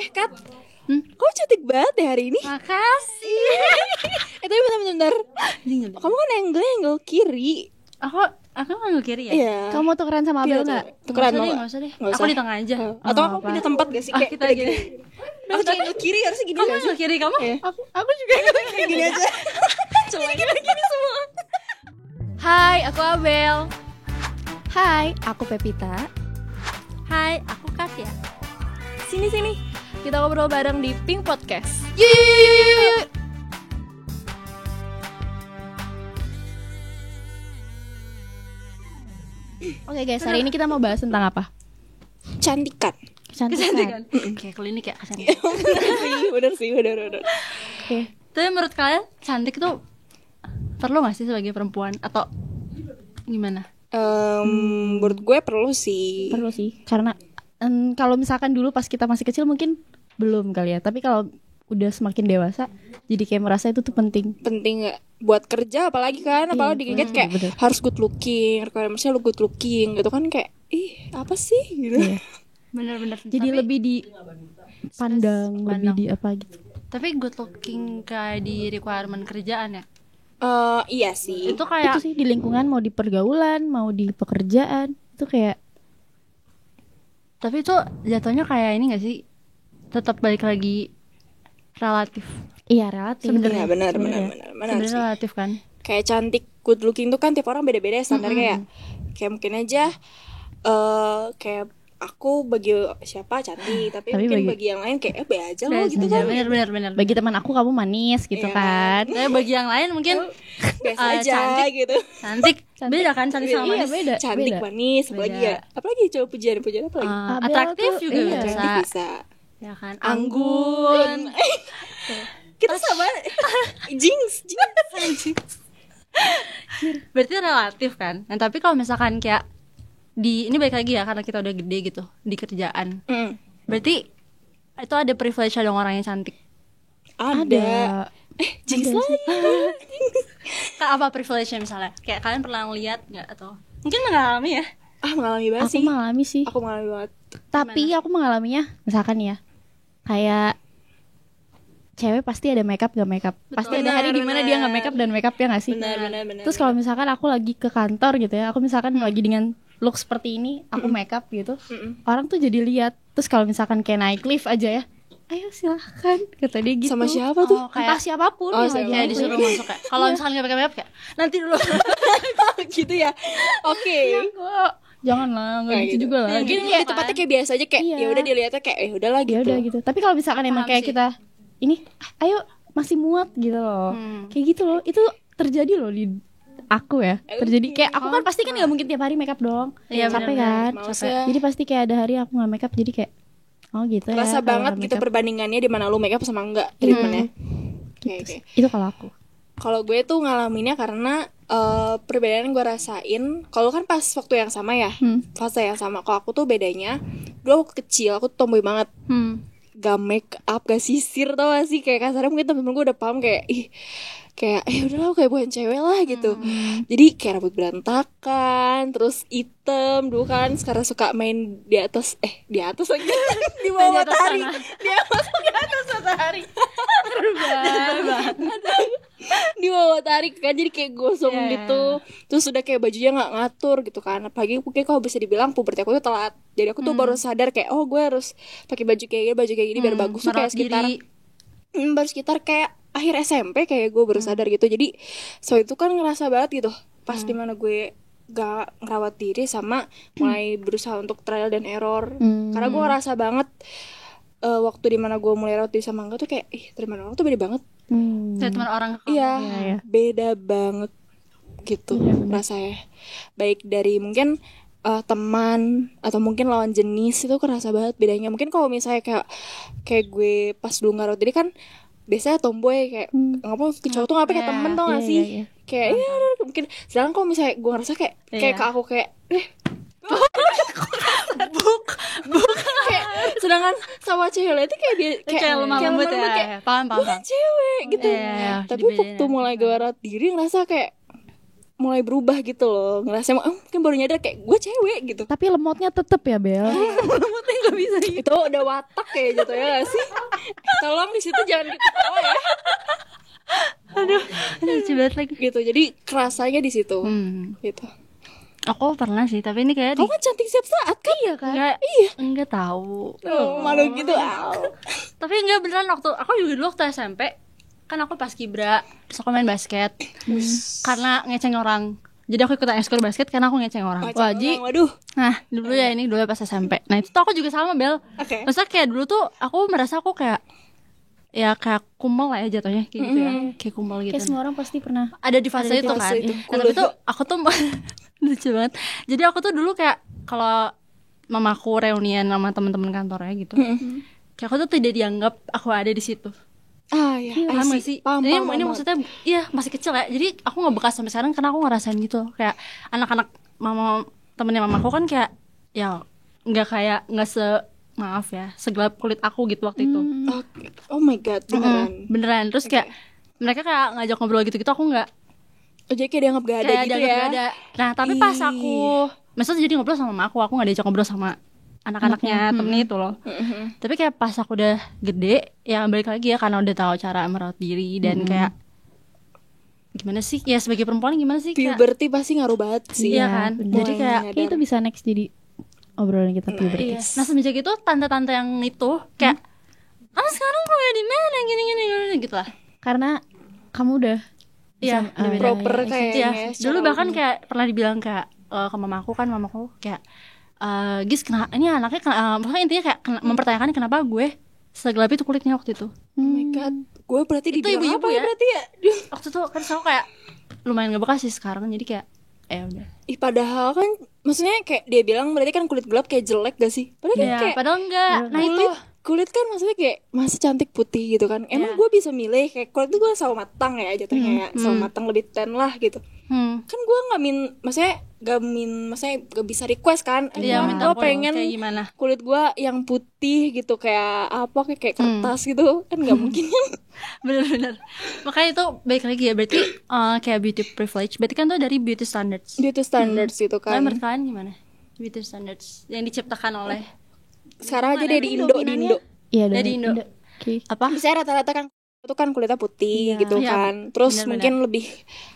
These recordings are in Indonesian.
Kat, kok cantik banget deh hari ini. Makasih. Tapi bentar. Kamu kan angle kiri. Aku ngambil kiri ya? Iya. Kamu mau tukeran sama Abel nggak? Tukeran mau Nggak usah deh. Aku di tengah aja. Atau aku pindah tempat gak sih? Kayak Kita gini. aku jadi angle kiri harusnya gini Kamu gak sih? ngambil kiri kamu? Iya. Aku juga Kayak gini aja. Gini semua. Hai, aku Abel. Hai, aku Pepita. Hai, aku Katya. Sini. Kita ngobrol bareng di Pink Podcast. Yuk. Oke guys, hari ini kita mau bahas tentang apa? Cantikan. Kecantikan. Kayak klinik ya kesannya. Bener sih. Oke. Tapi menurut kalian cantik itu perlu gak sih sebagai perempuan? Atau gimana? Menurut gue perlu sih. Perlu sih, karena kalau misalkan dulu pas kita masih kecil mungkin belum kali ya. Tapi kalau udah semakin dewasa, jadi kayak merasa itu tuh penting. Penting nggak buat kerja apalagi kan, apalagi dikit kayak bener. harus good looking, requirementsnya lu good looking gitu kan, kayak apa sih gitu. Iya. Bener-bener. Jadi lebih dipandang, lebih di apa gitu. Tapi good looking kayak di requirement kerjaan ya? Iya sih. Itu kayak Itu sih di lingkungan, mau di pergaulan, mau di pekerjaan, itu kayak tapi itu jatuhnya kayak ini gak sih? Tetap balik lagi relatif. iya relatif. Iya benar Sebenarnya sih. relatif kan? Kayak cantik, good looking tuh kan tiap orang beda-beda ya standarnya kayak mungkin aja kayak aku bagi siapa cantik, tapi mungkin bagi yang lain kayak be aja loh gitu kan. Bener. Bagi teman aku kamu manis gitu Iya. kan. Tapi bagi yang lain mungkin Biasa aja cantik. gitu. cantik. Beda kan cantik sama Iya, manis? beda. Cantik, manis, apalagi ya? Apalagi coba pujian apa lagi? Abel Atraktif tuh, juga iya. bisa. Cantik bisa. Ya kan? Anggun. Kita sama jinx. Berarti relatif kan? Nah, tapi kalau misalkan kayak ini balik lagi ya karena kita udah gede gitu di kerjaan. Berarti itu ada privilege dong orang yang cantik. Ada. Jinx lagi. Kayak apa privilege-nya misalnya? Kayak kalian pernah ngeliat nggak atau mungkin mengalami ya? Mengalami banget Aku sih. mengalami sih. Aku mengalami banget. Tapi aku mengalaminya misalkan ya, kayak cewek pasti ada makeup gak makeup. Pasti ada hari dimana dia gak makeup dan makeup ya gak sih? Benar. Terus kalau misalkan aku lagi ke kantor gitu ya, aku misalkan lagi dengan look seperti ini, aku makeup gitu, orang tuh jadi lihat. Terus kalau misalkan kayak naik lift aja ya, ayo silahkan, kata dia gitu. Sama siapa tuh? Entah siapapun yang lagi Kayak naik disuruh lift. masuk kayak. Kalau misalkan nggak pakai makeup kayak nanti dulu. Gitu ya. Oke. Kok jangan lah, nggak Kayak gitu gitu. juga lah. Mungkin di tempatnya kayak biasa aja kayak Iya. ya udah dilihatnya kayak udahlah Ya gitu. udah gitu. Tapi kalau misalkan emang Paham kayak sih. kita ini, ayo masih muat gitu loh. Kayak gitu loh. Itu terjadi loh di aku ya. Terjadi kayak aku kan pasti kan nggak mungkin tiap hari makeup dong. Iya, Capek bener-bener. kan. Males ya. Jadi pasti kayak ada hari aku nggak makeup jadi kayak oh gitu ya. Kerasa kalau banget nggak gitu makeup. perbandingannya di mana lu makeup sama enggak treatmentnya. Oke. Itu kalau aku. Kalau gue tuh ngalaminnya karena perbedaan yang gue rasain. Kalau kan pas waktu yang sama ya, fase yang sama. Kalau aku tuh bedanya, dulu aku kecil, aku tuh tomboy banget. Gak make up, gak sisir, tau gak sih? Kayak kasarnya mungkin temen-temen gue udah paham kayak kayak udahlah kayak bukan cewek lah gitu. Jadi kayak rambut berantakan, terus hitam dulu kan. Sekarang suka main di atas lagi di bawah matahari. Di bawah matahari kan, jadi kayak gosong gitu. Terus udah kayak bajunya nggak ngatur gitu kan. Apalagi mungkin kalau bisa dibilang puberti aku tuh telat. Jadi aku tuh baru sadar kayak oh gue harus pakai baju kayak gini biar bagus tuh kayak sekitar baru sekitar kayak akhir SMP kayak gue baru sadar gitu. Jadi so itu kan ngerasa banget gitu pas dimana gue gak ngerawat diri sama mulai berusaha untuk trial dan error. Karena gue ngerasa banget waktu dimana gue mulai rawat diri sama enggak tuh kayak teman orang tuh beda banget. Dari teman orang ke kamu. Iya, iya. beda banget gitu rasanya. Baik dari mungkin teman atau mungkin lawan jenis itu kerasa banget bedanya. Mungkin kalau misalnya kayak gue pas dulu ngerawat diri kan biasanya tomboy kayak ngapa ke cowok tuh ngapain kayak temen tau gak sih? Iya. Kayak mungkin sedangkan kalau misalnya gue ngerasa kayak ke aku kayak kayak sedangkan sama cewek lain tuh kayak dia Kayak lemah lembut ya. kayak Paham. bukan cewek gitu. Iya, Tapi dibedain waktu mulai gue rawat diri ngerasa kayak mulai berubah gitu loh, ngerasa mungkin baru nyadar kayak gue cewek gitu. Tapi lemotnya tetep ya Bel. Lemotnya nggak bisa gitu. Itu udah watak kayak gitu ya gak sih? Tolong di situ jangan ketawa ya. Aduh, lucu banget lagi. Gitu, jadi kerasanya di situ. Gitu. Aku pernah sih, tapi ini kayak Kamu kan cantik setiap saat kan? Iya kan? enggak tahu. Malu gitu. Tapi enggak beneran waktu aku juga dulu waktu SMP kan aku pas kibra, terus aku main basket. Karena ngeceng orang. Jadi aku ikutan ekskul basket karena aku ngeceng orang. Waduh. Nah, dulu ya ini dulu pas SMP. Nah, itu tuh aku juga sama Bel. Oke. Maksudnya kayak dulu tuh aku merasa aku kayak ya kayak kumal lah ya jatuhnya kayak gitu ya. Kayak kumal gitu. Kayak semua orang pasti pernah. Ada di fase Ada di itu fase kan. itu. Nah, tapi tuh aku tuh lucu banget. Jadi aku tuh dulu kayak kalau mamaku reunian sama teman-teman kantornya gitu. Kayak aku tuh tidak dianggap aku ada di situ. Ya, Paham gak sih? Paham, ini paham. maksudnya iya masih kecil ya. Jadi aku gak bekas sampai sekarang karena aku ngerasain gitu. Kayak anak-anak temennya mamaku kan kayak ya nggak maaf ya segelap kulit aku gitu waktu itu. Oh my god, Beneran. Terus kayak mereka kayak ngajak ngobrol gitu aku nggak. Oh, jadi kayak dianggap gak ada Kayak gitu dianggap ya. nggak ada. Nah tapi pas aku maksudnya jadi ngobrol sama mama aku nggak diajak ngobrol sama anak-anaknya temennya itu loh. Tapi kayak pas aku udah gede ya balik lagi ya karena udah tahu cara merawat diri dan kayak gimana sih ya sebagai perempuan gimana sih kayak, Puberty pasti ngaruh banget sih. iya kan. bener. Jadi kayak Kayak itu bisa next jadi obrolan kita puberty. iya. Nah semenjak itu tante-tante yang itu kayak sekarang kuliah di mana gini gitu lah. Karena kamu udah Iya, bisa, udah beda. Proper Iya, kayaknya. dulu bahkan kayak pernah dibilang kayak ke mamaku kayak Gis kenapa ini anaknya maksudnya intinya kayak mempertanyakan kenapa gue segelap itu kulitnya waktu itu. Oh my god, gue berarti Itu dibilang ibu-ibu apa ya? berarti ya? Duh. Waktu itu kan aku kayak lumayan gak bekas sih sekarang jadi kayak udah. Padahal kan maksudnya kayak dia bilang berarti kan kulit gelap kayak jelek gak sih? Padahal kan Ya, kayak padahal enggak. Nah itu kulit kan maksudnya kayak masih cantik putih gitu kan. Emang gue bisa milih kayak kulit tuh gue sawo matang ya jatuhnya ya. Sawo matang lebih tan lah gitu. Kan gue maksudnya gak bisa request kan. Iya, minta gue pengen kayak gimana. kulit gue yang putih gitu kayak apa kayak kertas gitu kan gak mungkin. Bener-bener. Makanya itu baik lagi ya berarti kayak beauty privilege. Berarti kan itu dari beauty standards. Beauty standards gitu kan. Menurut kalian gimana? Beauty standards yang diciptakan oleh Sekarang aja deh di Indo. Iya dari Indo. Oke. Apa? Misalnya rata-rata kan itu kan kulitnya putih gitu Iya, kan. Terus benar-benar. mungkin lebih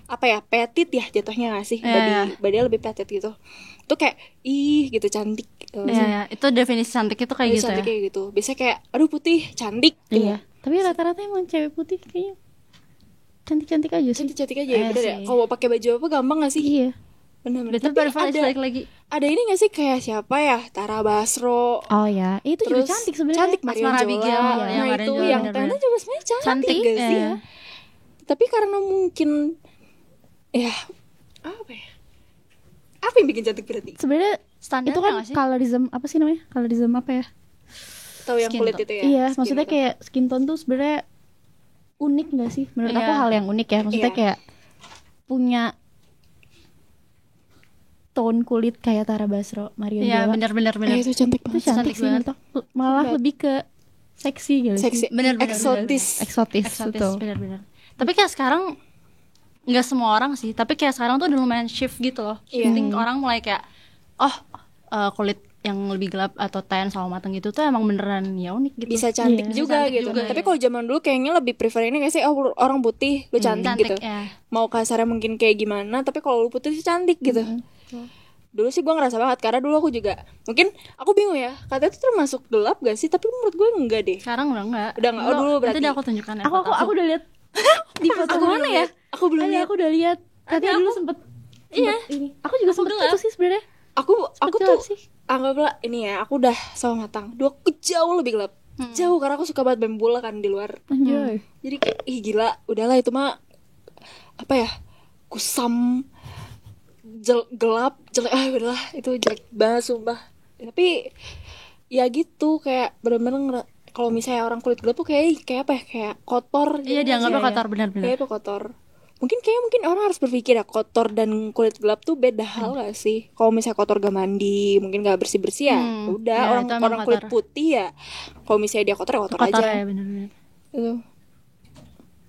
apa ya, petit ya jatuhnya gak sih? Body lebih petit gitu. Itu kayak gitu cantik gitu. Ya, itu definisi cantik itu kayak gitu Cantik ya. kayak gitu. Biasanya kayak aduh putih, cantik gitu. Iya. Tapi rata-rata emang cewek putih kayaknya cantik-cantik aja sih. Cantik-cantik aja ya, bener ya. sih. Kalau mau pakai baju apa gampang gak sih? Iya. Bener-bener. Berarti Tapi privilege balik lagi. ada ini gak sih kayak siapa ya? Tara Basro. Oh ya, itu Terus juga cantik sebenarnya. Cantik Marion Asmara Jola. Abigail, Nah ya, Marion itu Jola, yang bener-bener. ternyata juga sebenarnya cantik gak sih? iya. Tapi karena mungkin ya apa ya? Apa yang bikin cantik berarti? Sebenarnya Standar itu kan nggak sih? colorism apa sih namanya? Colorism apa ya? Tahu yang Skin kulit tone. itu ya? Iya, Skin maksudnya tone. kayak skin tone tuh sebenarnya unik gak sih? Menurut aku Iya. hal yang unik ya. Maksudnya Iya. kayak punya tone kulit kayak Tara Basro, Marion Iya, Jola. benar-benar itu cantik Itu banget. cantik Cantik sih menurut aku. Malah lebih ke seksi gitu Seksi, sih. Bener-bener. eksotis. Eksotis, eksotis betul. benar-benar. Tapi kayak sekarang nggak semua orang sih, tapi kayak sekarang tuh udah lumayan shift gitu loh. Iya. Shifting orang mulai kayak kulit yang lebih gelap atau tan sama matang gitu tuh emang beneran ya unik gitu. Bisa cantik Iya. juga Cantik gitu. juga, Tapi iya. kalau zaman dulu kayaknya lebih prefer ini gak sih? Oh, orang putih lu cantik, gitu. ya. Mau kasarnya mungkin kayak gimana, tapi kalau lu putih sih cantik gitu. Dulu sih gue ngerasa banget karena dulu aku juga mungkin aku bingung ya, katanya itu termasuk gelap gak sih? Tapi menurut gue enggak deh. Sekarang udah enggak. Udah enggak. Oh, dulu berarti. Nanti aku tunjukkan ya. Aku udah lihat di foto Aku mana ya? Aku belum lihat. Aku udah lihat. Katanya dulu sempet ini. Aku juga sempet gelap. itu sih sebenarnya. Aku gelap tuh sih. anggaplah ini ya, aku udah sawo matang. Dua aku jauh lebih gelap. Jauh karena aku suka banget main bola kan di luar. Anjay. Jadi kayak ih gila, udahlah itu mah apa ya? Kusam gelap, jelek udahlah itu jelek banget sumpah. Tapi ya gitu kayak bener-bener kalau misalnya orang kulit gelap tuh kayak apa ya? Kayak kotor. Iya, dianggapnya kotor benar-benar. Kayak itu kotor. Mungkin orang harus berpikir ya kotor dan kulit gelap tuh beda hal gak sih? Kalau misalnya kotor gak mandi, mungkin gak bersih-bersih ya udah Ya, orang itu emang kulit kotor. putih ya. Kalau misalnya dia kotor ya kotor Kotor aja. ya benar-benar. Gitu.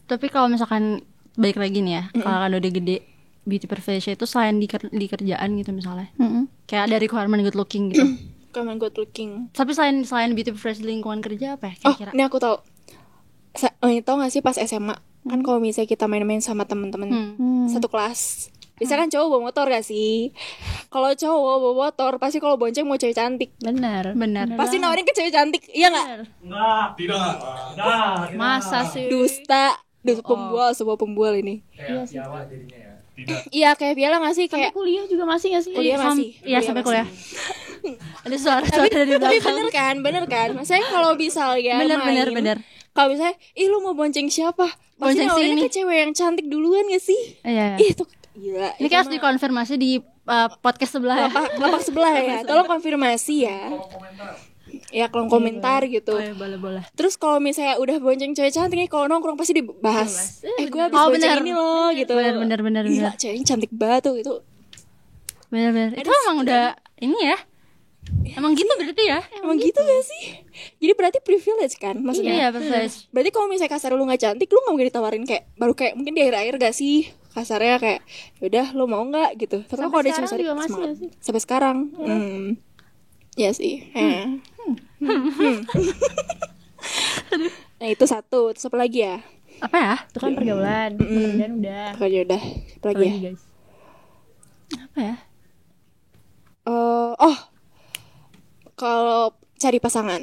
Tapi kalau misalkan balik lagi nih ya, kalau kan udah gede, beauty privilege itu selain di kerjaan gitu misalnya. Mm-mm. Kayak ada requirement good looking gitu. Kamen good looking. Tapi selain beauty privilege di lingkungan kerja apa ya Oh, kira-kira? ini aku tahu. Tau gak sih pas SMA kan kalau misalnya kita main-main sama teman-teman satu kelas, biasanya kan cowok bawa motor gak sih? Kalau cowok bawa motor pasti kalau bonceng mau cewek cantik, Benar. pasti nawarin ke cewek cantik, iya nggak? Enggak, tidak. Masa sih? Dusta, pembual, sebuah pembual ini. Kayak Jawa jadinya ya. Tidak. Iya kayak Piala nggak sih, Sampai kayak kuliah juga masih gak sih? kuliah masih. Iya sampai kuliah. Ada suara-suara dari Tapi belakang. bener kan? Maksudnya kalau misalnya Bener. kalau misalnya, lu mau bonceng siapa? Pasti Bonceng nawarin sini. ke cewek yang cantik duluan gak sih? Iya. Ih, itu gila. Ini kayak harus dikonfirmasi di podcast sebelah ya. lapak sebelah ya. Tolong konfirmasi ya. Ya kolom komentar gitu. Oh, ya, boleh. Terus kalau misalnya udah bonceng cewek cantik nih, kalau nongkrong pasti dibahas. Gue habis Oh, bonceng bener. ini loh gitu. Bener. Gila, ceweknya cantik banget tuh itu. Bener. Itu emang udah ini ya. Emang gitu berarti ya? Emang gitu gak sih? Jadi berarti privilege kan maksudnya? Iya, privilege. Berarti kalau misalnya kasar lu gak cantik, lu gak mungkin ditawarin kayak baru kayak mungkin di akhir-akhir gak sih? Kasarnya kayak yaudah lu mau gak gitu. Tapi Sampai kalau ada sekarang cewek juga masih semangat. gak sih? Sampai sekarang. Ya sih. Nah itu satu. Terus apa lagi ya? Apa ya? Itu kan pergaulan, pekerjaan udah. Pokoknya udah. Apa lagi ya? guys. Apa ya? Oh, kalau cari pasangan,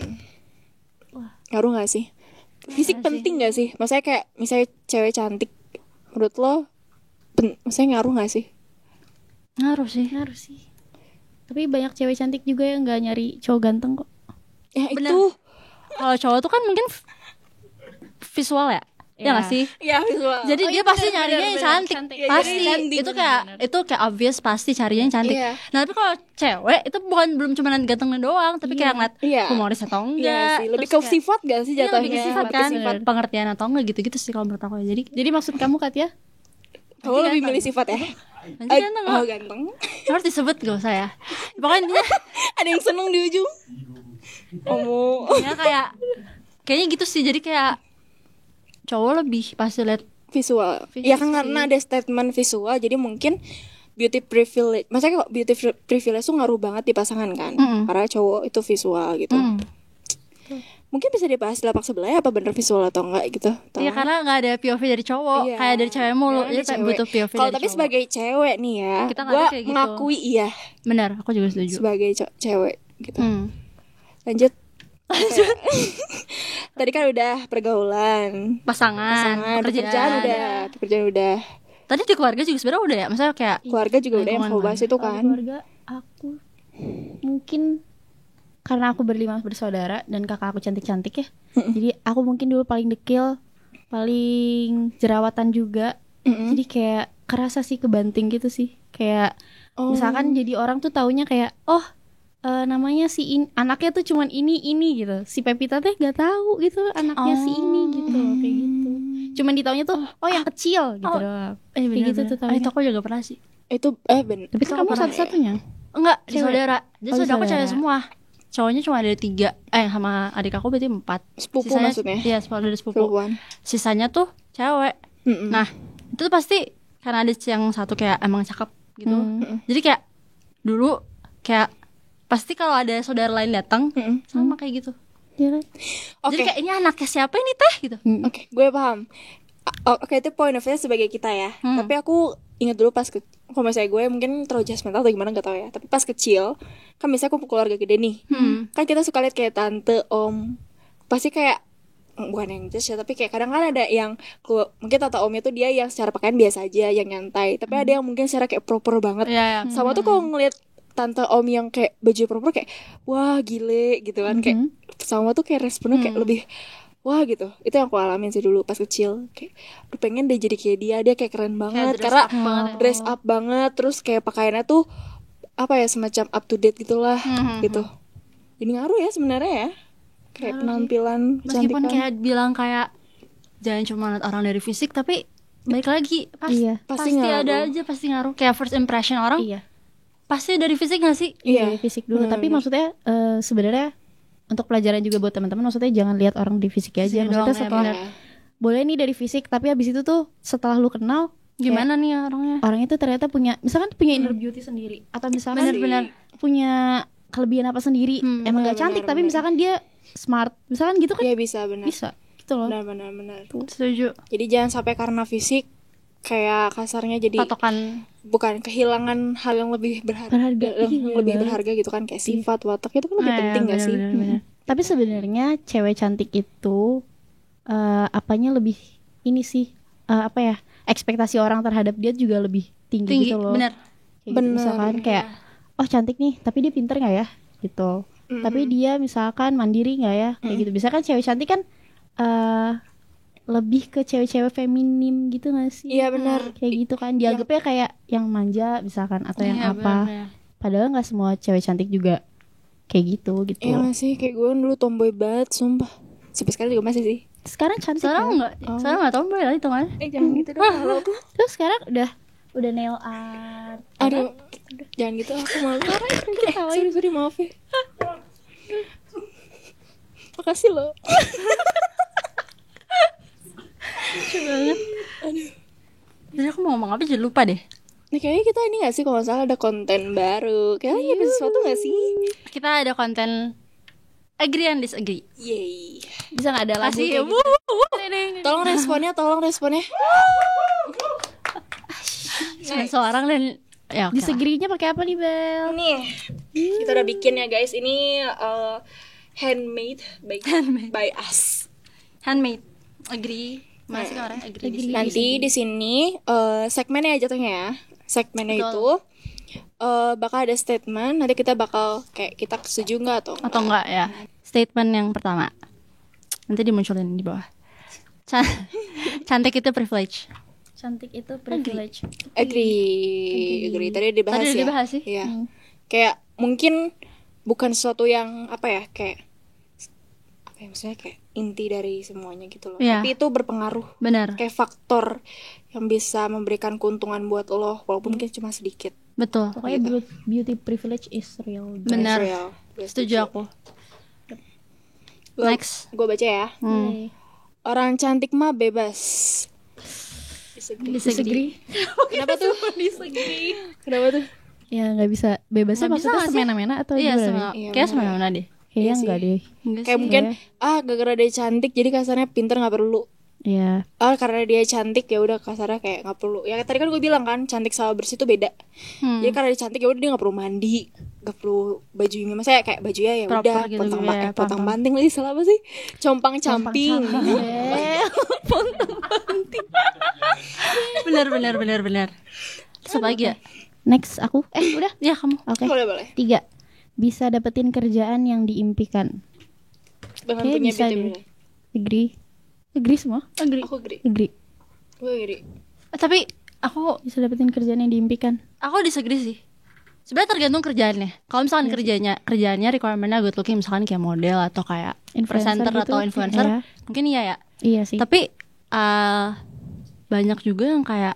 ngaruh gak sih? Fisik penting gak sih? Maksudnya kayak misalnya cewek cantik, menurut lo, maksudnya ngaruh gak sih? Ngaruh sih. Tapi banyak cewek cantik juga yang gak nyari cowok ganteng kok. Ya Bener. itu. Kalau cowok tuh kan mungkin visual ya. Ya nggak sih? Ya visual. Jadi dia pasti nyarinya yang cantik. Ya, Pasti. jadi cantik, Itu kayak obvious pasti carinya yang cantik. Iya. Nah, tapi kalau cewek itu belum cuma gantengnya doang, tapi kayak ngeliat Iya. humoris atau Iya enggak. sih, lebih ke Terus kayak- sifat gak sih Iya, jatuhnya? lebih ke sifat Lebih kan. sifat. Pengertian atau enggak gitu-gitu sih kalau menurut aku ya. Jadi Maksud kamu Katya? Kamu lebih milih sifat ya? nanti ganteng Oh kok. ganteng. Harus disebut gak usah ya. Pokoknya Ada yang seneng di ujung. Oh. ya kayaknya gitu sih. Jadi kayak cowok lebih pasti lihat Visual. Visual Ya kan sih. karena ada statement visual, jadi mungkin beauty privilege. Maksudnya kok beauty privilege tuh ngaruh banget di pasangan kan? Karena cowok itu visual gitu. Mungkin bisa dibahas di lapak sebelah ya, apa bener visual atau enggak gitu. Tahu Iya nggak? karena nggak ada POV dari cowok, Iya. kayak dari cewek mulu. Karena Jadi ada kayak cewek. butuh POV Kalau dari tapi cowok. sebagai cewek nih ya, Kita nggak gue ada kayak gitu. mengakui iya Benar, aku juga setuju. sebagai cewek gitu. Lanjut. Tadi kan udah pergaulan, Pasangan, pekerjaan udah, Tadi di keluarga juga sebenarnya udah ya, maksudnya kayak keluarga juga udah yang Lingkungan kau bahas mana? itu Kalau kan. keluarga aku mungkin karena aku berlima bersaudara dan kakak aku cantik-cantik ya. Jadi aku mungkin dulu paling dekil, paling jerawatan juga. Jadi kayak kerasa sih kebanting gitu sih. Kayak misalkan jadi orang tuh taunya kayak namanya anaknya tuh cuman ini gitu. Si Pepita teh gak tahu gitu anaknya si ini gitu kayak gitu. Cuman ditaunya tuh yang kecil gitu doang. Kayak gitu tuh taunya. itu aku juga pernah sih. Itu bener. Tapi kan kamu satu-satunya. Enggak, di Cewek. saudara. Jadi Oh, di saudara aku saudara. cewek semua. Cowoknya cuma ada 3. Sama adik aku berarti 4. Sepupu maksudnya? Iya, dari sepupu. Perempuan. Sisanya tuh cewek. Nah, itu tuh pasti karena ada yang satu kayak emang cakep gitu. Jadi kayak dulu kayak pasti kalau ada saudara lain datang sama kayak gitu. Iya kan? Oke. Jadi kayak ini anaknya siapa ini teh gitu. Oke, gue paham. Oke, itu point of view sebagai kita ya. Tapi aku ingat dulu pas kalau misalnya gue mungkin terlalu judgmental atau gimana gak tahu ya. Tapi pas kecil, kan misalnya aku keluarga gede nih. Kan kita suka lihat kayak tante, om. Pasti kayak bukan yang judge ya, tapi kayak kadang kan ada yang mungkin tante omnya tuh dia yang secara pakaian biasa aja, yang nyantai. Tapi ada yang mungkin secara kayak proper banget. Iya. Sama tuh kalau ngeliat tante om yang kayak baju proper kayak wah gile gitu kan. Kayak sama tuh kayak responnya kayak lebih wah gitu. Itu yang aku alamin sih dulu pas kecil. Kayak aduh pengen deh jadi kayak dia kayak keren banget. dress Karena up banget ya. dress up banget. Terus kayak pakaiannya tuh apa ya, semacam up to date gitulah gitu. Jadi ngaruh ya sebenarnya ya. Kayak penampilan, Meskipun kecantikan. kayak bilang kayak jangan cuma lihat orang dari fisik, tapi balik lagi Iya. pasti ada aja pasti ngaruh. Kayak first impression orang Iya. pasti dari fisik gak sih? Iya, fisik dulu. Tapi maksudnya sebenarnya untuk pelajaran juga buat teman-teman, maksudnya jangan lihat orang di fisik aja. Fisik Maksudnya doang ya, setelah bener. boleh nih dari fisik, tapi habis itu tuh setelah lu kenal Gimana nih orangnya? Orangnya tuh ternyata punya inner beauty sendiri, atau misalkan Benar-benar. punya kelebihan apa sendiri. Emang gak cantik tapi misalkan dia smart, misalkan gitu kan Iya bisa benar. bisa gitu loh. Benar. Setuju. Jadi jangan sampai karena fisik kayak kasarnya jadi Patokan. bukan kehilangan hal yang lebih Berharga. yang Iya lebih banget. berharga gitu kan, kayak sifat, watak itu kan lebih penting gak sih? Benar. Tapi sebenarnya cewek cantik itu apanya lebih ini sih, apa ya, ekspektasi orang terhadap dia juga lebih tinggi gitu loh. Benar. Kayak gitu, Bener. misalkan kayak oh cantik nih tapi dia pinter nggak ya gitu. Tapi dia misalkan mandiri nggak ya, kayak gitu. Bisa kan cewek cantik kan lebih ke cewek-cewek feminim gitu nggak sih? Iya benar. Kayak gitu kan dianggapnya kayak yang manja misalkan atau yang Iya, apa. benar. Padahal nggak semua cewek cantik juga kayak gitu gitu. Iya gak sih, kayak gue dulu tomboy banget, sumpah. Sampai sekarang juga masih sih. Sekarang cantik Sekarang kan? enggak. Sekarang enggak tahu boleh lah itu kan. Jangan gitu dong. Halo. Terus sekarang udah nail art. Aduh, jangan gitu, aku malu. Sorry, maaf ya. Makasih loh. Jadi aku mau ngomong apa jadi lupa deh. Nah kayaknya kita ini gak sih, kalau nggak salah ada konten baru. Kayaknya ada sesuatu gak sih? Kita ada konten agree and disagree. Yeay. Bisa nggak ada lagu Kasih. kayak gitu? Tolong responnya. Cuma seorang dan ya oke lah. Disegrinya pakai apa nih Bel? Nih, kita udah bikin ya guys. Ini handmade by us. Handmade. Agree. Masih kan orang agree. disagree. Nanti di sini segmennya jatuhnya ya. Segmennya Betul. itu bakal ada statement. Nanti kita bakal kayak kita setuju nggak atau Enggak ya. Statement yang pertama. Nanti dimunculin di bawah. Cantik itu privilege. Cantik itu privilege. agree. Tadi dibahas Tadi udah ya. dibahas sih. Iya. Kayak mungkin bukan sesuatu yang apa ya, kayak apa ya, maksudnya kayak inti dari semuanya gitu loh. Iya. Tapi itu berpengaruh. Benar. Kayak faktor yang bisa memberikan keuntungan buat lo, walaupun mungkin cuma sedikit. Betul. Pokoknya beauty privilege is real. Benar. Real. Gue Setuju aku. Next. Gue baca ya. Orang cantik mah bebas. Disagree. Kenapa tuh? Kenapa tuh? Ya nggak bisa bebasnya Nggak bisa maksudnya nggak sih? semena-mena atau Iya, gimana? sama. Iya, Kayak benar. semena-mena deh. Kayaknya Iya sih. enggak deh. Enggak Kayak sih. mungkin gara-gara dia cantik jadi kasarnya pinter nggak perlu. Iya. Karena dia cantik ya udah kasarnya kayak nggak perlu. Ya tadi kan gue bilang kan cantik sama bersih itu beda. Jadi karena dia cantik ya udah dia nggak perlu mandi, nggak perlu bajunya. Maksudnya kayak bajunya ya Proper udah gitu, ya, potong paham. banting lagi, salah apa sih? Compang camping. Benar. Terus apa lagi ya? Next aku. Udah. Ya kamu. Oke. Boleh. 3. Bisa dapetin kerjaan yang diimpikan. Dengan Kayaknya punya bisa BTW. deh. Agree semua? Aku agree. Gue agree. Tapi aku Bisa dapetin kerjaan yang diimpikan. disagree sih. Sebenarnya tergantung kerjaannya. Kalau misalkan kerjaannya requirement-nya good looking, misalkan kayak model atau kayak Influencer presenter gitu, atau influencer, iya. mungkin iya ya. Iya sih. Tapi banyak juga yang kayak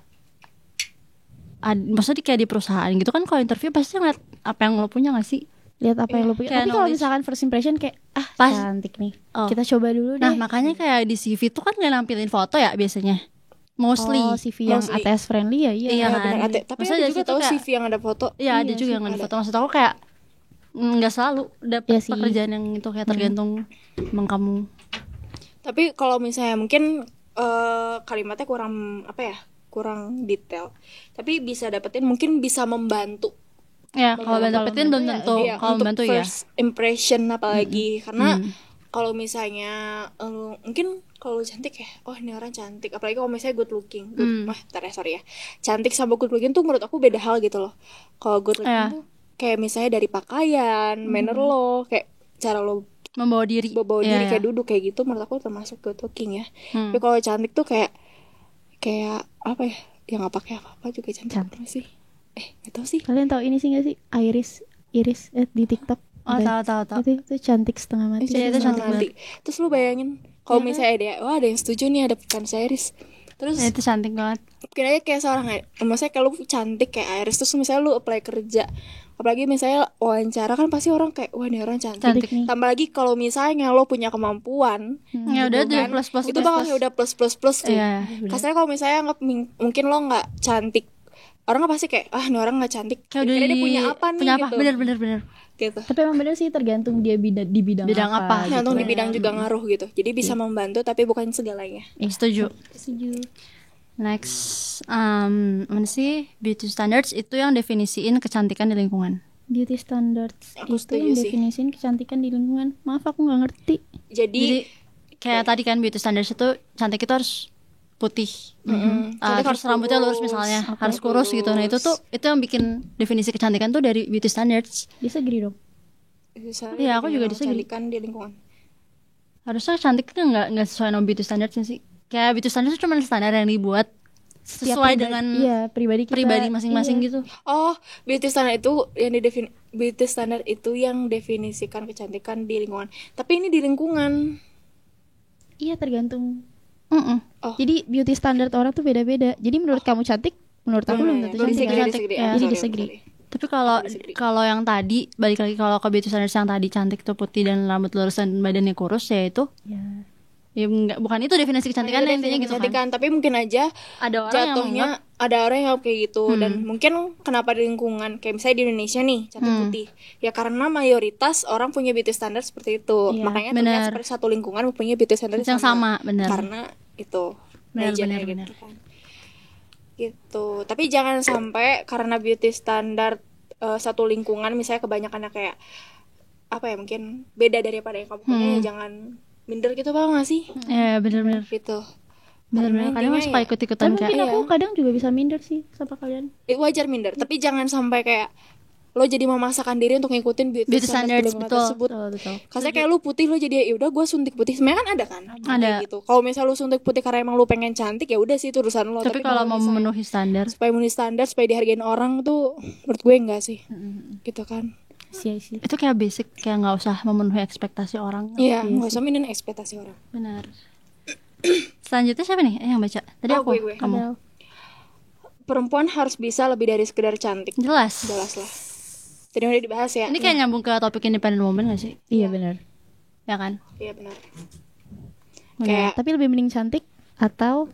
maksudnya kayak di perusahaan gitu kan, kalau interview pasti ngeliat apa yang lo punya gak sih? Lihat apa yang lo punya. kayak Tapi kalau knowledge. misalkan first impression kayak Pas. cantik nih. Oh. Kita coba dulu deh. Nah makanya kayak di CV tuh kan gak nampilin foto ya biasanya, mostly. Oh, CV yang Mostly. ATS friendly ya. Iya Ya, kan. benar, tapi Maksudnya ada dari juga situ tahu kayak- CV yang ada foto. Iya ada juga yang ada foto. Maksud aku kayak nggak selalu dapet Iya sih. pekerjaan yang itu kayak tergantung emang kamu. Tapi kalau misalnya mungkin kalimatnya kurang apa ya, kurang detail. Tapi bisa dapetin, mungkin bisa membantu. Ya kalau dapetin belum tentu. Iya, Kalau untuk membantu ya. first impression apalagi karena kalau misalnya mungkin kalau cantik ya, oh ini orang cantik, apalagi kalau misalnya good looking, sorry ya, cantik sama good looking tuh menurut aku beda hal gitu loh. Kalau good looking Iya. tuh kayak misalnya dari pakaian, manner lo, kayak cara lo Membawa diri. bawa Iya, diri iya. kayak duduk kayak gitu, menurut aku termasuk good looking ya. Tapi kalau cantik tuh kayak apa ya, yang nggak pakai apa-apa juga cantik. Apa sih? Nggak tahu sih. Kalian tahu ini sih gak sih? Iris di TikTok. Oh tahu. Itu cantik setengah mati. Iya, itu cantik Nanti. Terus lu bayangin kalau misalnya ada yang setuju nih, ada fans Iris. Terus Ya, itu cantik banget. kira kayak seorang, maksudnya kalau lu cantik kayak Iris, terus misalnya lu apply kerja, Apalagi misalnya wawancara kan pasti orang kayak wah ini orang cantik nih. Tambah lagi kalau misalnya lo punya kemampuan Ya udah gitu deh kan, plus plus itu bakal kayak udah plus tuh. Iya. Kasarnya kalau misalnya mungkin lo nggak cantik, orang nggak pasti kayak ini orang nggak cantik, Kayak udah kira-kira dia punya apa nih punya apa? gitu. Bener. Gitu. Tapi emang bener sih tergantung dia di bidang apa. gitu. Tergantung di bidang juga ngaruh gitu. Jadi bisa membantu tapi bukan segalanya. Setuju. Next, mana sih beauty standards itu yang definisiin kecantikan di lingkungan. Beauty standards Aku itu setuju yang sih. definisiin kecantikan di lingkungan. Maaf aku nggak ngerti. Jadi Kayak tadi kan beauty standards itu cantik itu harus putih, Cantik terus harus rambutnya lurus kurus. misalnya, harus kurus gitu. Nah itu yang bikin definisi kecantikan tuh dari beauty standards. Disagree dong. Iya, aku juga disagree. Kecantikan di lingkungan. Harusnya cantik kan nggak sesuai sama beauty standards sih. Kayak beauty standards itu cuma standar yang dibuat Setiap sesuai pribadi- dengan pribadi kita. pribadi masing-masing Iya. gitu. Oh, beauty standard itu beauty standard itu yang definisikan kecantikan di lingkungan. Tapi ini di lingkungan. Iya, tergantung. Oh. Jadi beauty standard orang tuh beda-beda. Jadi menurut kamu cantik, menurut aku belum tentu cantik. disagree. Ya, jadi disagree. Tapi kalau yang tadi balik lagi kalau ke beauty standards yang tadi cantik tuh putih dan rambut lurus dan badannya kurus ya itu ya enggak, bukan itu definisi kecantikan intinya gitu kan. Kecantikan, tapi mungkin aja Ada orang jatuhnya ada orang yang kayak gitu dan mungkin kenapa di lingkungan kayak misalnya di Indonesia nih cantik putih ya karena mayoritas orang punya beauty standard seperti itu. Makanya terlihat benar. seperti satu lingkungan punya beauty standard yang sama, benar. karena itu Benar, majornya benar. gitu kan. Gitu. Tapi jangan sampai karena beauty standard satu lingkungan misalnya kebanyakannya kayak apa ya mungkin beda daripada yang kamu punya ya jangan minder gitu paham gak sih? Ya benar-benar. Gitu. Benar-benar kadang intinya suka ya, ikut-ikutan Tapi kayak mungkin aku kadang juga bisa minder sih sama kalian. wajar minder, tapi jangan sampai kayak lo jadi memaksakan diri untuk ngikutin beauty standards, di lingkungan betul. tersebut. Betul. Kasarnya kayak lu putih lo jadi ya udah gue suntik putih. Sebenarnya kan ada kan? Ada. Kayak gitu. Kalau misalnya lu suntik putih karena emang lu pengen cantik ya udah sih itu urusan lo. tapi kalau mau misalnya memenuhi standar supaya memenuhi standar, supaya dihargain orang tuh menurut gue enggak sih. Gitu kan. Sih. itu kayak basic, kayak nggak usah memenuhi ekspektasi orang. Iya, enggak usah minin ekspektasi orang. Benar. Selanjutnya siapa nih yang baca? Tadi Oh, aku, gue. kamu. Perempuan harus bisa lebih dari sekedar cantik. Jelas. Jelas lah. Tadi udah dibahas ya. Ini kayak nyambung ke topik independent woman gak sih? Iya benar. Ya kan? Iya benar. Benar. Kayak Tapi lebih mending cantik atau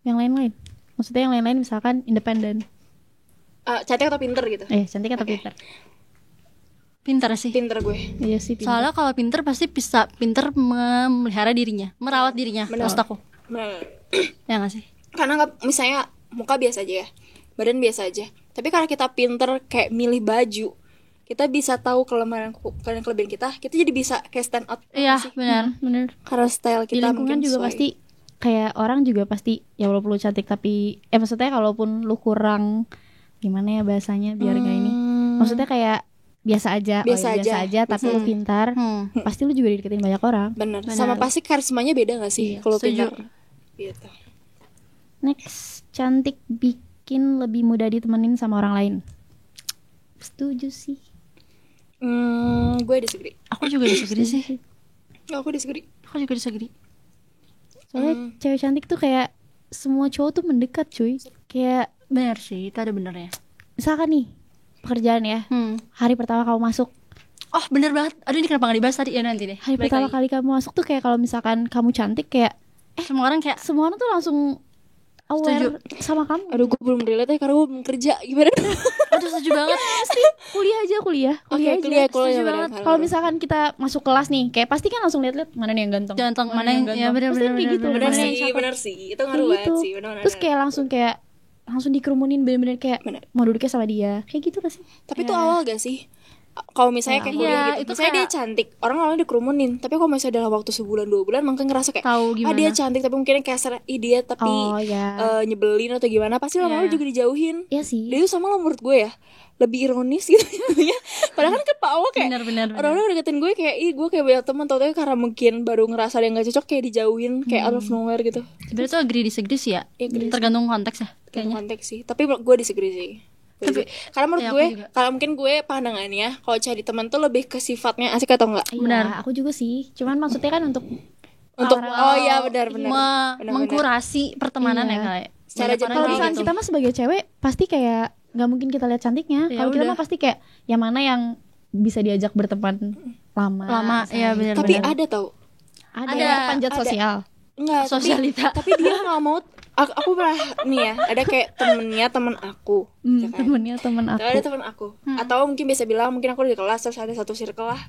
yang lain-lain. Maksudnya yang lain-lain misalkan independen. cantik atau pinter gitu. Cantik atau pintar? Pintar sih. Pinter gue. Iya sih pintar. Soalnya kalau pintar pasti bisa pintar memelihara dirinya, merawat dirinya. Benar. Maksud aku. Nah, Ya gak sih? karena nggak misalnya muka biasa aja ya, badan biasa aja, tapi karena kita pinter kayak milih baju, kita bisa tahu kelemahan kelebihan kita jadi bisa kayak stand out. Iya, benar. Bener. Karena style Di kita lingkungan mungkin juga sesuai. pasti kayak orang juga pasti ya walaupun lu cantik tapi maksudnya kalaupun lu kurang gimana ya bahasanya biar nggak ini. Maksudnya kayak biasa aja, Biasa aja. tapi lu pintar, pasti lu juga dideketin banyak orang. Bener. Sama pasti karismanya beda nggak sih kalau setuju. pintar. Gitu. Next, cantik bikin lebih mudah ditemenin sama orang lain. Setuju sih. Gue disagree. Aku juga disagree sih. Aku disagree. Aku juga disagree. Soalnya cewek cantik tuh kayak semua cowok tuh mendekat cuy. Kayak Benar sih, itu ada benernya. misalkan nih pekerjaan ya, hari pertama kamu masuk, Oh, bener banget. Aduh, ini kenapa gak dibahas tadi? Ya nanti deh. hari Balik pertama lagi. kali kamu masuk tuh kayak kalau misalkan kamu cantik kayak Semua orang kayak semua orang tuh langsung aware sama kamu. Aduh, gue belum relate ya karena gue belum kerja. Gimana? aduh setuju banget. Kuliah aja kuliah Oke, aja. kuliah setuju bener. banget. Kalau misalkan kita masuk kelas nih, kayak pasti kan langsung lihat-lihat mana nih yang ganteng. Jantung mana yang ya Pasti bener-bener kayak gitu. bener Mana yang sih, cakep. bener sih. Itu Kayak ngaruh banget gitu. sih. Bener. Terus kayak langsung dikerumunin bener-bener kayak Bener. mau duduknya sama dia. Kayak gitu gak sih? Tapi itu awal gak sih? Kalau misalnya kayak kuliah Iya, gitu, itu misalnya kayak- dia cantik, orang awalnya dikerumunin. Tapi kalau misalnya dalam waktu sebulan 2 bulan, mungkin ngerasa kayak Tahu ah dia gimana. cantik, tapi mungkin kayak dia tapi Oh, ya. nyebelin atau gimana, pasti lama-lama juga dijauhin. Iya sih. Dia itu sama lo menurut gue ya lebih ironis gitu ya. Padahal kan Pak awal kayak Bener. orang-orang udah deketin gue kayak ih gue kayak banyak teman, tau karena mungkin baru ngerasa ada yang gak cocok kayak dijauhin kayak out of nowhere gitu. Sebenarnya tuh agree disagree sih ya. Iya, agree. Tergantung konteks ya. Kayaknya konteks sih. Tapi gue disagree sih. Karena menurut ya, aku gue juga. kalau mungkin gue pandangannya kalau cari teman tuh lebih ke sifatnya asik atau enggak. Iya, aku juga sih. Cuman maksudnya kan untuk Untuk oh iya benar. Mengkurasi pertemanan ya kayak. secara banyak orang Kalau general misalkan gitu. kita mah sebagai cewek pasti kayak nggak mungkin kita lihat cantiknya. Ya Kalau kita udah. mah pasti kayak yang mana yang bisa diajak berteman lama. Lama, ya benar. tapi ada tau Ada panjat ada. sosial. enggak Sosialita. tapi dia nggak mau aku pernah nih ya ada kayak temen aku ya kan? Temennya temen aku. Ada temen aku atau mungkin bisa bilang mungkin aku di kelas terus ada satu circle lah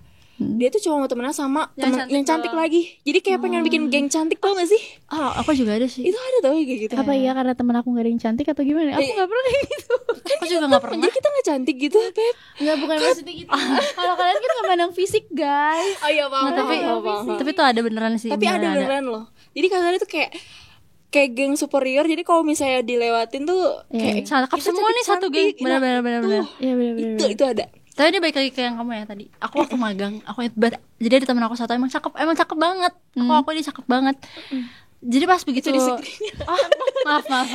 dia tuh cuma mau temenan sama temen yang cantik lagi jadi kayak pengen bikin geng cantik tau gak sih Oh, aku juga ada sih. itu ada tau kayak gitu Apa iya karena temen aku gak ada yang cantik atau gimana? Aku gak pernah kayak gitu. Aku juga nggak pernah. jadi kita nggak cantik gitu Beb Nggak, bukan maksudnya gitu. Kalau kalian kan gak mandang fisik guys. oh iya paham, Nggak, tapi paham. tapi tuh ada beneran sih. Tapi ada beneran loh jadi kasarnya tuh kayak geng superior jadi kalau misalnya dilewatin tuh kayak Cakep kita semua nih satu geng. cantik-cantik. Nah, Bener. Iya benar-benar. itu ada Tapi dia balik lagi ke yang kamu ya tadi. Aku waktu magang, aku ingat banget. Jadi ada teman aku satu emang cakep banget. Aku dia cakep banget. Jadi pas begitu, maaf.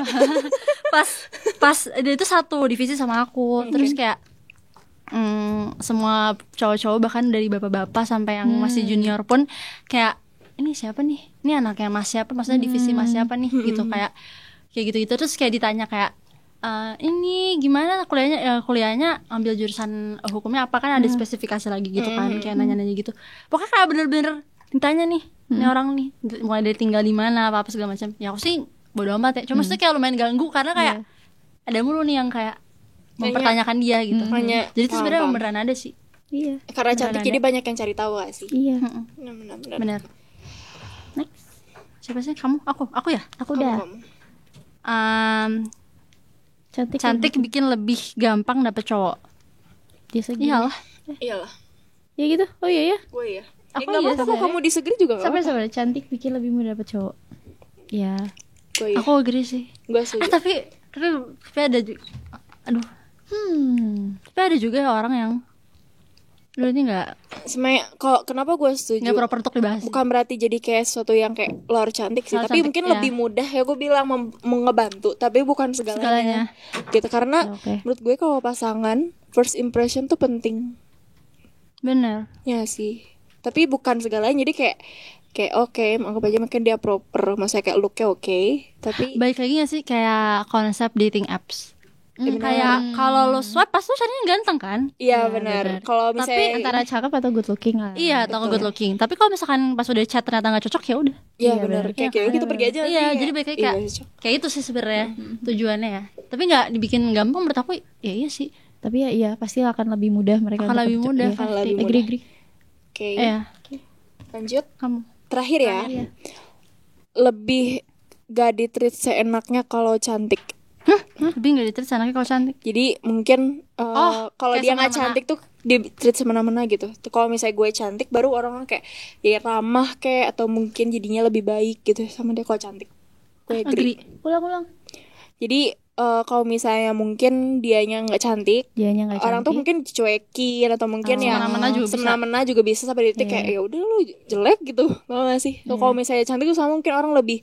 pas dia itu satu divisi sama aku. Terus kayak semua cowok-cowok bahkan dari bapak-bapak sampai yang masih junior pun kayak ini siapa nih? Ini anaknya Mas siapa? Maksudnya divisi Mas siapa nih? Gitu kayak gitu-gitu terus kayak ditanya kayak ini gimana kuliahnya ambil jurusan hukumnya apa kan ada spesifikasi lagi gitu kan kayak nanya-nanya gitu pokoknya kayak bener-bener ditanya nih ini orang nih mulai dari tinggal di mana apa segala macam ya aku sih bodo amat ya cuma maksudnya kayak lumayan ganggu karena kayak ada mulu nih yang kayak mempertanyakan dia gitu jadi itu sebenarnya beneran ada sih Iya. karena cantik jadi banyak yang cari tahu gak sih Iya. benar bener next siapa sih kamu aku ya Aku udah cantik bikin lebih gampang dapet cowok Disagree. iyalah iyalah Ya gitu. Oh iya ya. gue ya Aku nggak iya apa-apa sebenarnya. kok kamu disagree juga nggak apa Sabar cantik bikin lebih mudah dapet cowok. Ya. gue ya aku agree sih gue setuju tapi ada juga aduh tapi ada juga orang yang lu ini nggak sebenarnya kalau kenapa gue setuju proper untuk dibahas bukan berarti jadi kayak sesuatu yang kayak lo harus cantik sih Harus tapi cantik, mungkin ya. lebih mudah ya gue bilang mengebantu tapi bukan segalanya gitu karena Oke. menurut gue kalau pasangan first impression tuh penting bener ya sih tapi bukan segalanya jadi kayak oke anggap aja mungkin dia proper maksudnya kayak looknya oke tapi baik lagi gak sih kayak konsep dating apps kayak kalau lo swipe pas lo carinya ganteng kan iya benar kalau misalnya Antara cakep atau good looking lah. iya atau good looking tapi kalau misalkan pas udah chat ternyata nggak cocok ya udah iya benar kayak gitu pergi aja iya nanti jadi baik lagi kayak iya, kayak itu sih sebenarnya tujuannya ya tapi nggak dibikin gampang menurut aku ya iya sih Tapi ya iya pasti akan lebih mudah mereka Akan untuk lebih dapet mudah, cowok. akan Iya. lebih mudah. Agree. oke iya lanjut kamu terakhir ya lebih gak ditreat seenaknya kalau cantik lebih nggak diterit anaknya kalau cantik jadi mungkin kalau kayak dia nggak semena-mena. cantik tuh di treat semena-mena gitu tuh kalau misalnya gue cantik baru orang kayak ya ramah kayak atau mungkin jadinya lebih baik gitu sama dia kalau cantik gue agree. Ulang. Jadi kalau misalnya mungkin dianya nggak cantik Dianya nggak orang tuh cantik. mungkin dicuekin atau mungkin ya semena-mena juga bisa sampai detik kayak ya udah lu jelek gitu tau gak sih kalau misalnya cantik tuh sama mungkin orang lebih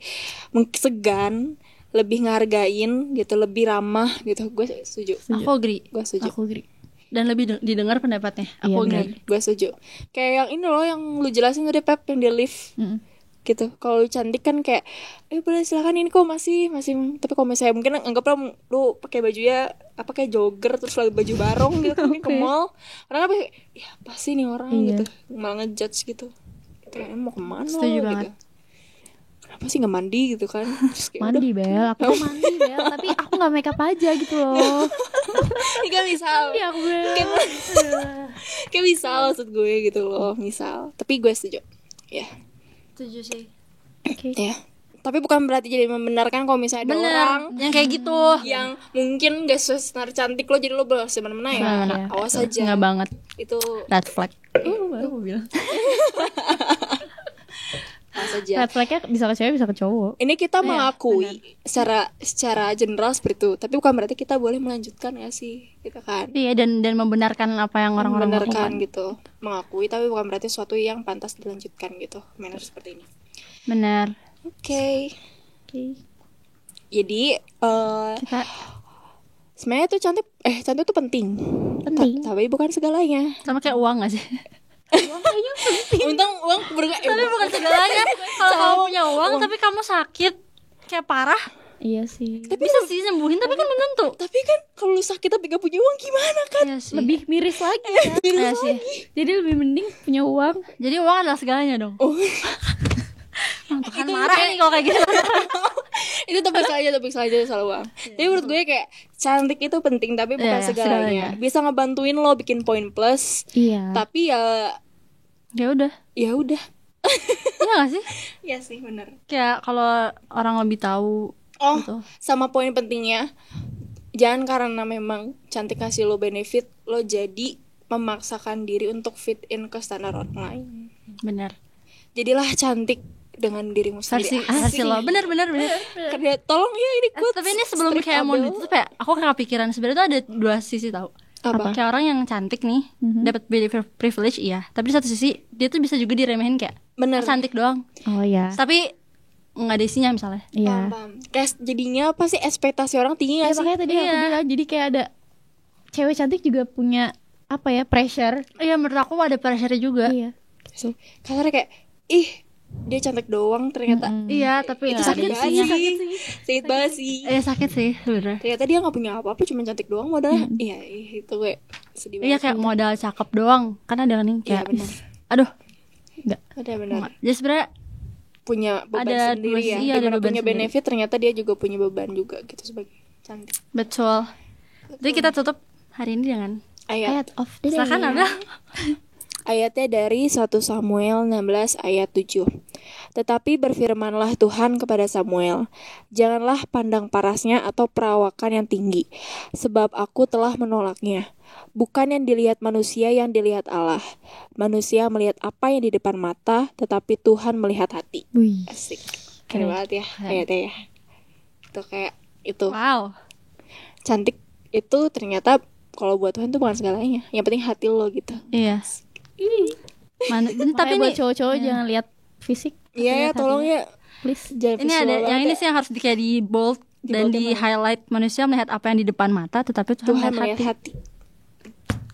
segan lebih ngehargain gitu lebih ramah gitu gue setuju aku agree gue setuju Aku agree. dan lebih didengar pendapatnya aku Iya, agree gue setuju kayak yang ini loh yang lu jelasin tadi Pep yang di lift gitu kalau lu cantik kan kayak boleh silakan ini kok masih tapi kalau misalnya mungkin anggaplah lu pakai bajunya apa kayak jogger terus lagi baju barong gitu mungkin ke mall orang apa ya pasti nih orang gitu malah ngejudge gitu mau kemana Setuju gitu. banget. Kenapa sih nggak mandi gitu kan terus kayak Mandi Bel, aku tuh mandi Bel, tapi aku nggak make up aja gitu loh. ini kan misal Iya aku Bel. kayak misal maksud gue gitu loh misal tapi gue setuju ya setuju sih ya tapi bukan berarti jadi membenarkan kalau misalnya ada orang yang kayak gitu yang mungkin gak sesuai cantik lo jadi lo harus mana ya Semena-mena. awas aja nggak banget itu red flag Baru bilang. awas aja Red flagnya bisa ke cewek bisa ke cowok. ini kita mengakui secara general seperti itu tapi bukan berarti kita boleh melanjutkan ya sih gitu kan iya dan membenarkan apa yang orang-orang membenarkan lakukan gitu mengakui tapi bukan berarti sesuatu yang pantas dilanjutkan gitu manner seperti ini benar oke Oke. jadi kita sebenarnya tuh cantik tuh penting tapi bukan segalanya sama kayak uang gak sih untung uang tapi bukan segalanya kalau kamu punya uang tapi kamu sakit kayak parah Iya sih. Bisa sih nyembuhin tapi kan belum tentu. Tapi kan kalau lu sakit tapi gak punya uang gimana kan? Iya sih. Lebih miris lagi kan? Iya sih. Jadi lebih mending punya uang. Jadi uang adalah segalanya dong. Oh. Tuhan marah nih kalau kayak gitu. Itu topik selanjutnya soal uang. Tapi menurut gue kayak cantik itu penting tapi bukan Iya, segalanya. segalanya. Bisa ngebantuin lo bikin poin plus. Iya. Tapi ya Ya udah. Iya gak sih? Iya sih benar. Kayak kalau orang lebih tahu Oh, gitu. sama poin pentingnya, jangan karena memang cantik kasih lo benefit, lo jadi memaksakan diri untuk fit in ke standar orang lain. Benar. Jadilah cantik dengan dirimu sendiri. Versi lo. Benar. Kerja, tolong ya ini quotes. Tapi ini sebelum kayak mau ditutup ya, aku kayak kepikiran sebenarnya tuh ada dua sisi tahu. Apa? Kayak orang yang cantik nih, dapat privilege iya, tapi di satu sisi dia tuh bisa juga diremehin kayak Bener. cantik doang. Oh ya. Tapi nggak ada isinya misalnya. Iya. Paham. Kayak jadinya apa sih ekspektasi orang tinggi Ya, gak sih? makanya tadi aku bilang jadi kayak ada cewek cantik juga punya apa ya pressure. Iya menurut aku ada pressure juga. Iya. Kasarnya kayak dia cantik doang ternyata. Iya tapi Itu nggak ada sakit banget isinya. sih. Sakit banget sih. Sakit sih sebenarnya. Ternyata dia gak punya apa-apa, cuma cantik doang modalnya. Iya, itu gue sedih Iya banget. kayak modal cakep doang. Kan ada kan nih Iya kayak benar. aduh. Ada benar. Jadi sebenarnya Punya beban Ada sendiri dua ya. sisi, ada Gimana beban punya sendiri. benefit ternyata dia juga punya beban juga gitu sebagai cantik. betul. Jadi kita tutup hari ini dengan Ayat. Ayat of the day. silakan ada. Ayatnya dari 1 Samuel 16 ayat 7. Tetapi berfirmanlah Tuhan kepada Samuel, janganlah pandang parasnya atau perawakan yang tinggi, sebab aku telah menolaknya. Bukan yang dilihat manusia yang dilihat Allah. Manusia melihat apa yang di depan mata, tetapi Tuhan melihat hati. Wih. Asik. Keren banget ya ayatnya ya. Itu kayak itu. Wow. Cantik itu ternyata kalau buat Tuhan tuh bukan segalanya. Yang penting hati lo gitu. Iya. Tapi Tapi buat ini cowok-cowok jangan lihat fisik. Iya ya, tolong ya. Please. Jangan ini visual ada banget yang ini ya. sih yang harus kayak di bold dan bold di yang mana? highlight. Manusia melihat apa yang di depan mata, tetapi Tuhan, Tuhan melihat melihat hati. hati.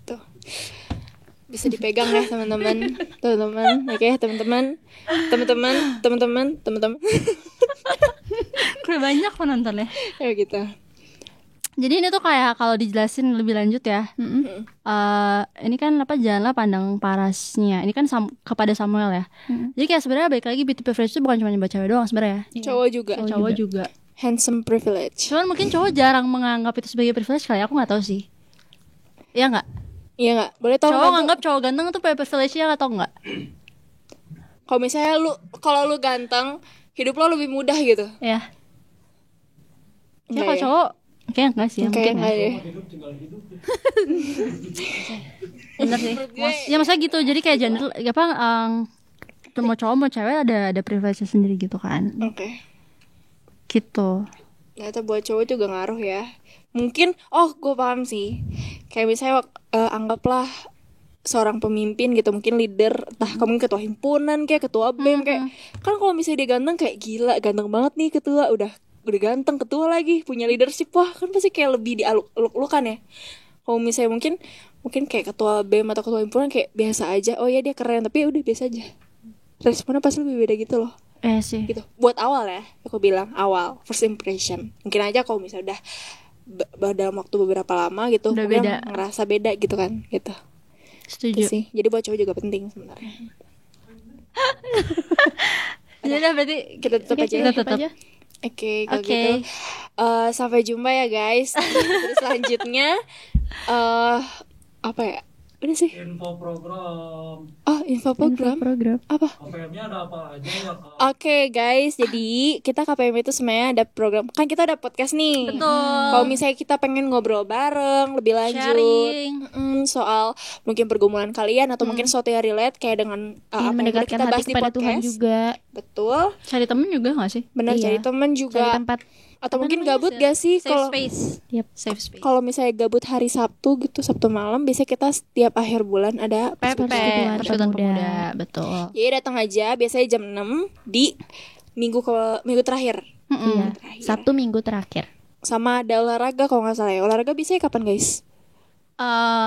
Tuh. Bisa dipegang ya teman-teman. Teman-teman, oke teman-teman. Teman-teman. Kayak banyak penontonnya. Ya gitu. Jadi ini tuh kayak kalau dijelasin lebih lanjut ya. Ini kan apa janganlah pandang parasnya. Ini kan kepada Samuel ya. Jadi kayak sebenarnya balik lagi beauty privilege itu bukan cuma buat cewek doang sebenarnya. Cowok juga. Cowok juga. Handsome privilege. Cuman mungkin cowok jarang menganggap itu sebagai privilege kali. Aku nggak tahu sih. Iya nggak? Iya nggak? Boleh tolong Cowok bantu? nganggap cowok ganteng itu privilege-nya atau enggak? Kalau misalnya kalau lu ganteng, hidup lo lebih mudah gitu. Ya. Ya Enggak kalau ya? cowok kayak enggak sih ya, Kayak mungkin enggak ya. deh. Bener sih. Ya maksudnya gitu. Jadi kayak gender apa mau cowok mau cewek ada privilege sendiri gitu kan. Oke. Gitu. Ternyata buat cowok juga ngaruh ya. Mungkin, gue paham sih. Kayak misalnya anggaplah seorang pemimpin gitu, mungkin leader, entah kamu ketua himpunan kayak ketua BEM kayak, kan kalau misalnya dia ganteng kayak gila, ganteng banget nih ketua, udah ganteng ketua lagi, punya leadership, wah kan pasti kayak lebih dialuk-alukan ya. Kalau misalnya mungkin kayak ketua BEM atau ketua himpunan kayak biasa aja, oh ya dia keren, tapi udah biasa aja. Responnya pasti lebih beda gitu loh. Sih. Gitu. Buat awal ya, aku bilang awal, first impression. Mungkin aja kalau misalnya udah dalam waktu beberapa lama gitu, Udah kemudian beda. ngerasa beda gitu kan, gitu. Setuju. Itu sih. Jadi buat cowok juga penting sebenarnya. Ya udah berarti Kita tutup aja. kita tutup. Oke, kalau Oke. gitu sampai jumpa ya guys. Terus selanjutnya apa ya? Udah sih. Info program. Oh, info program. Apa? KPM-nya ada apa aja ya Kak? Oke guys, jadi kita KPM itu sebenarnya ada program. Kan kita ada podcast nih. Betul. Kalau misalnya kita pengen ngobrol bareng lebih lanjut, Sharing. soal mungkin pergumulan kalian atau mungkin sesuatu yang relate kayak dengan apa yang mendekatkan kita bahas hati di kepada Tuhan podcast. juga. Betul. Cari temen juga gak sih? Benar, Iya. cari teman Cari juga. tempat. Atau mungkin Namanya gabut gak sih safe kalau space. Yep. Safe space. kalau misalnya gabut hari Sabtu gitu, Sabtu malam, biasanya kita setiap akhir bulan ada PP Persekutuan Persekutuan Pemuda. Pemuda, betul. Jadi datang aja biasanya jam 6 di minggu terakhir. Iya. Sabtu minggu terakhir. Sama ada olahraga kalau nggak salah ya. Olahraga biasanya kapan guys?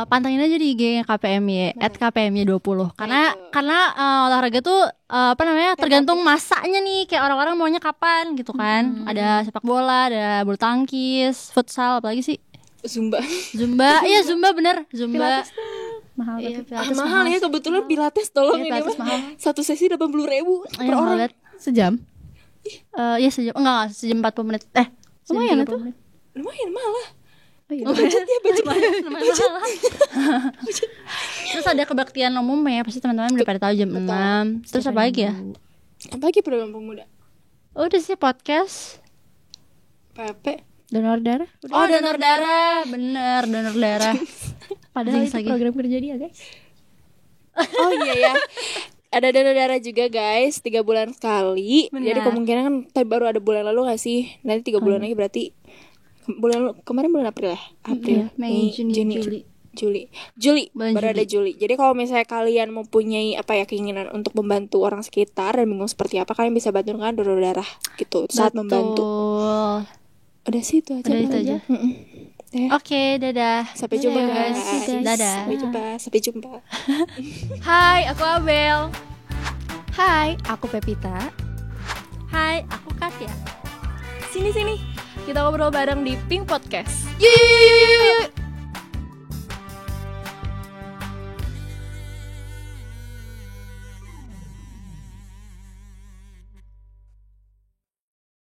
Pantengin aja di IG KPMY @KPMY20. Karena olahraga tuh apa namanya tergantung masanya nih, kayak orang-orang maunya kapan gitu kan. Ada sepak bola, ada bulu tangkis, futsal, apalagi sih Zumba. Iya Zumba bener, Zumba. Mahal Iya, tapi. Pilates mahal ya kebetulan Pilates tolong Iya, ini Pilates mah. mahal. Satu sesi 80.000 per Iya, mahal orang. banget. Sejam? Iya sejam, enggak sejam 40 menit. Sejam Lumayan 30 tuh. menit. Lumayan malah. Oh, iya. Budget. Lumayan. Terus ada kebaktian umum ya, pasti teman-teman udah pada tahu jam 6. Terus apa lagi ya? Apalagi program pemuda. Udah sih podcast. PP. Donor darah. Oh, donor darah, bener, donor darah. Padahal Jinx itu lagi. program kerja dia, guys. Oh iya ya. Ada donor darah juga guys, 3 bulan sekali. Benar. Jadi kemungkinan kan tadi baru ada bulan lalu gak sih? Nanti 3 bulan lagi berarti kemarin bulan April ya? April, Mei, Juni, Juli. Bulan Baru ada Juli. Jadi kalau misalnya kalian mempunyai keinginan untuk membantu orang sekitar dan bingung seperti apa, kalian bisa bantu kan donor darah gitu saat membantu. Betul. Udah sih itu aja. Udah itu aja. Ya. Oke, dadah. Sampai jumpa Dadah, guys. Dadah. Sampai jumpa. Hai, aku Abel. Hai, aku Pepita. Hai, aku Katya. Sini. Kita ngobrol bareng di Pink Podcast. Yuk.